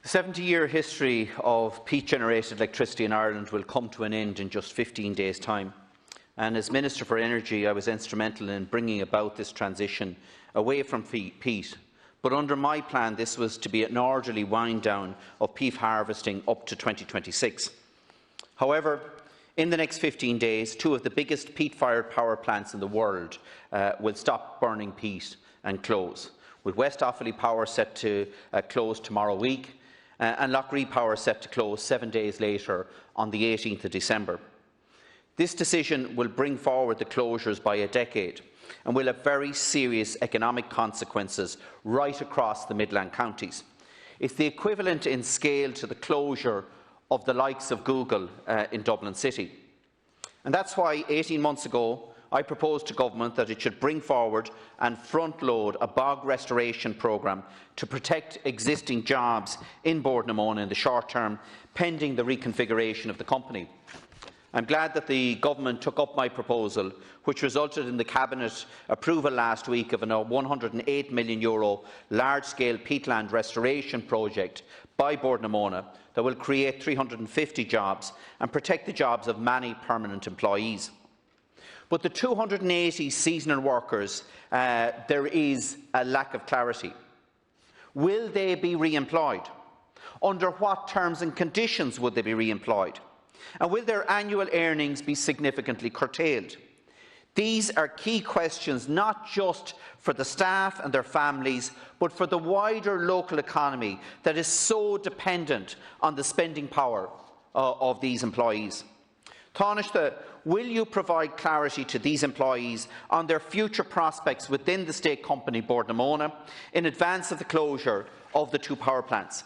The 70-year history of peat-generated electricity in Ireland will come to an end in just 15 days' time. And as Minister for Energy, I was instrumental in bringing about this transition away from peat. But under my plan, this was to be an orderly wind-down of peat harvesting up to 2026. However, in the next 15 days, two of the biggest peat-fired power plants in the world will stop burning peat and close, with West Offaly Power set to close tomorrow week, and Loughree Power set to close 7 days later on the 18th of December. This decision will bring forward the closures by a decade and will have very serious economic consequences right across the Midland counties. It's the equivalent in scale to the closure of the likes of Google in Dublin City. And that's why 18 months ago I proposed to Government that it should bring forward and front-load a bog restoration programme to protect existing jobs in Bordnamona in the short term, pending the reconfiguration of the company. I am glad that the Government took up my proposal, which resulted in the Cabinet approval last week of a €108 million large-scale peatland restoration project by Bordnamona that will create 350 jobs and protect the jobs of many permanent employees. But the 280 seasonal workers, there is a lack of clarity. Will they be re-employed? Under what terms and conditions would they be re-employed? And will their annual earnings be significantly curtailed? These are key questions not just for the staff and their families, but for the wider local economy that is so dependent on the spending power of these employees. Taoiseach, will you provide clarity to these employees on their future prospects within the state company Bordnamona in advance of the closure of the two power plants?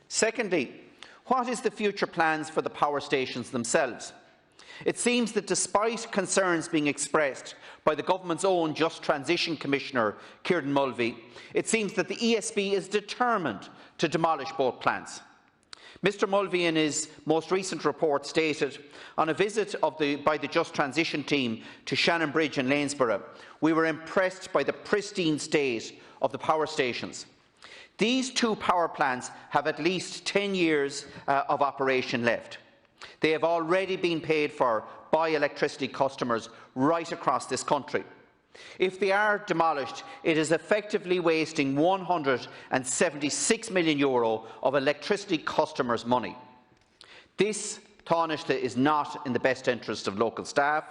Secondly, what is the future plans for the power stations themselves? It seems that despite concerns being expressed by the Government's own Just Transition Commissioner, Kieran Mulvey, it seems that the ESB is determined to demolish both plants. Mr Mulvey, in his most recent report, stated, on a visit by the Just Transition team to Shannon Bridge in Lanesborough, we were impressed by the pristine state of the power stations. These two power plants have at least 10 years of operation left. They have already been paid for by electricity customers right across this country. If they are demolished, it is effectively wasting €176 million of electricity customers' money. This, Taoiseach, is not in the best interest of local staff,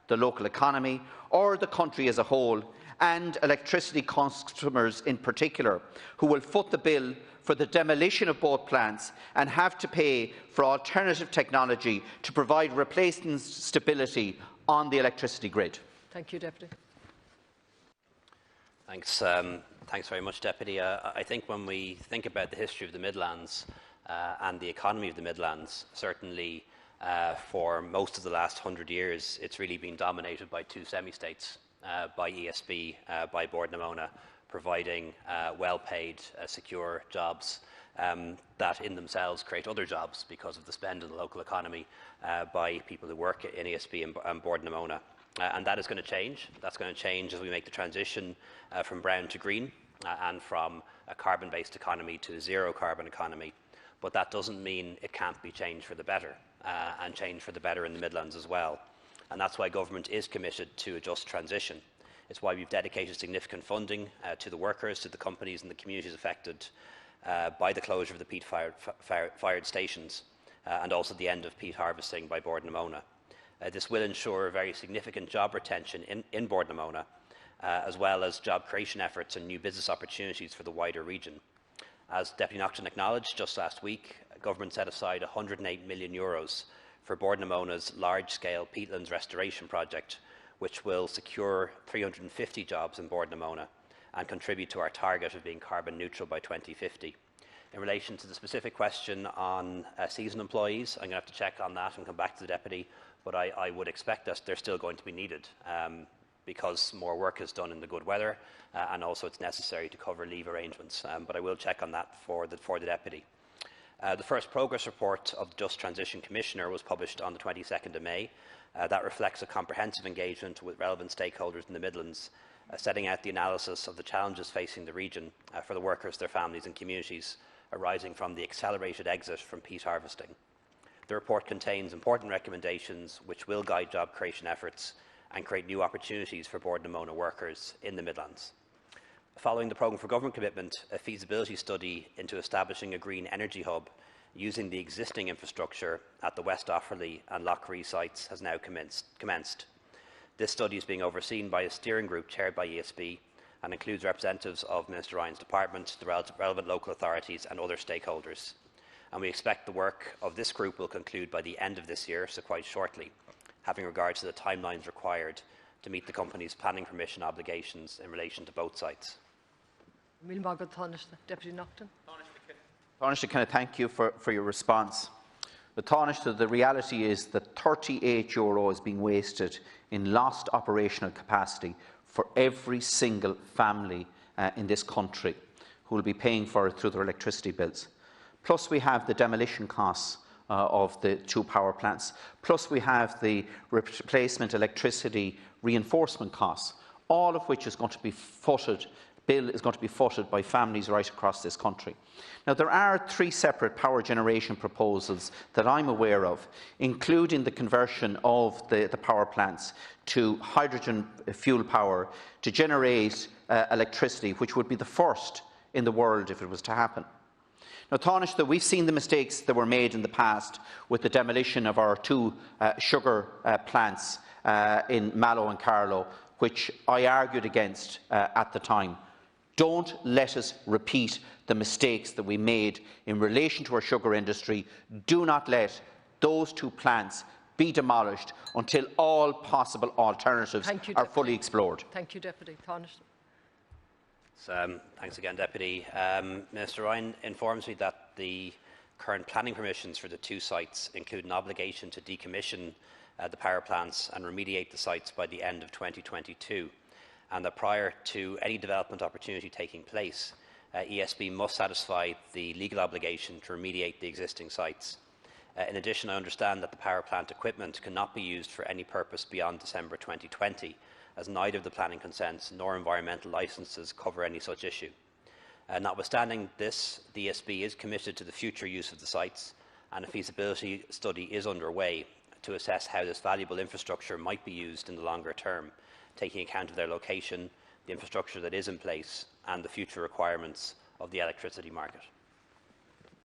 the local economy, or the country as a whole, and electricity customers in particular, who will foot the bill for the demolition of both plants and have to pay for alternative technology to provide replacement stability on the electricity grid. Thank you, Deputy. Thanks very much, Deputy. I think when we think about the history of the Midlands and the economy of the Midlands, certainly for most of the last 100 years, it's really been dominated by two semi-states, by ESB, by Bordnamona, providing well-paid, secure jobs that in themselves create other jobs because of the spend in the local economy by people who work in ESB and Bordnamona. And that is going to change. That's going to change as we make the transition from brown to green and from a carbon-based economy to a zero-carbon economy. But that doesn't mean it can't be changed for the better, and changed for the better in the Midlands as well. And that's why Government is committed to a just transition. It's why we've dedicated significant funding to the workers, to the companies and the communities affected by the closure of the peat-fired stations and also the end of peat harvesting by Bordnamona. This will ensure very significant job retention in Bordnamona, as well as job creation efforts and new business opportunities for the wider region. As Deputy Naughten acknowledged just last week, Government set aside €108 million for Bordnamona's large-scale peatlands restoration project, which will secure 350 jobs in Bordnamona and contribute to our target of being carbon neutral by 2050. In relation to the specific question on seasonal employees, I'm going to have to check on that and come back to the Deputy, but I would expect that they're still going to be needed because more work is done in the good weather and also it's necessary to cover leave arrangements. But I will check on that for the Deputy. The first progress report of the Just Transition Commissioner was published on the 22nd of May. That reflects a comprehensive engagement with relevant stakeholders in the Midlands, setting out the analysis of the challenges facing the region for the workers, their families and communities arising from the accelerated exit from peat harvesting. The report contains important recommendations which will guide job creation efforts and create new opportunities for Bord na Móna workers in the Midlands. Following the Programme for Government commitment, a feasibility study into establishing a green energy hub using the existing infrastructure at the West Offaly and Loughree sites has now commenced. This study is being overseen by a steering group chaired by ESB and includes representatives of Minister Ryan's department, the relevant local authorities and other stakeholders. And we expect the work of this group will conclude by the end of this year, so quite shortly, having regard to the timelines required to meet the company's planning permission obligations in relation to both sites. Deputy Naughten. Taoiseach, can I thank you for your response? But Taoiseach, the reality is that €38 is being wasted in lost operational capacity for every single family in this country who will be paying for it through their electricity bills. Plus we have the demolition costs of the 2 power plants. Plus we have the replacement electricity reinforcement costs, all of which is going to be footed by families right across this country. Now, there are 3 separate power generation proposals that I'm aware of, including the conversion of the power plants to hydrogen fuel power to generate electricity, which would be the first in the world if it was to happen. Now, Taoiseach, we've seen the mistakes that were made in the past with the demolition of our 2 sugar plants in Mallow and Carlow, which I argued against at the time. Don't let us repeat the mistakes that we made in relation to our sugar industry. Do not let those 2 plants be demolished until all possible alternatives are fully explored. Thank you, Deputy. Taoiseach. Thanks again, Deputy. Minister Ryan informs me that the current planning permissions for the 2 sites include an obligation to decommission the power plants and remediate the sites by the end of 2022. And that prior to any development opportunity taking place, ESB must satisfy the legal obligation to remediate the existing sites. In addition, I understand that the power plant equipment cannot be used for any purpose beyond December 2020, as neither the planning consents nor environmental licences cover any such issue. Notwithstanding this, the ESB is committed to the future use of the sites, and a feasibility study is underway to assess how this valuable infrastructure might be used in the longer term, taking account of their location, the infrastructure that is in place and the future requirements of the electricity market.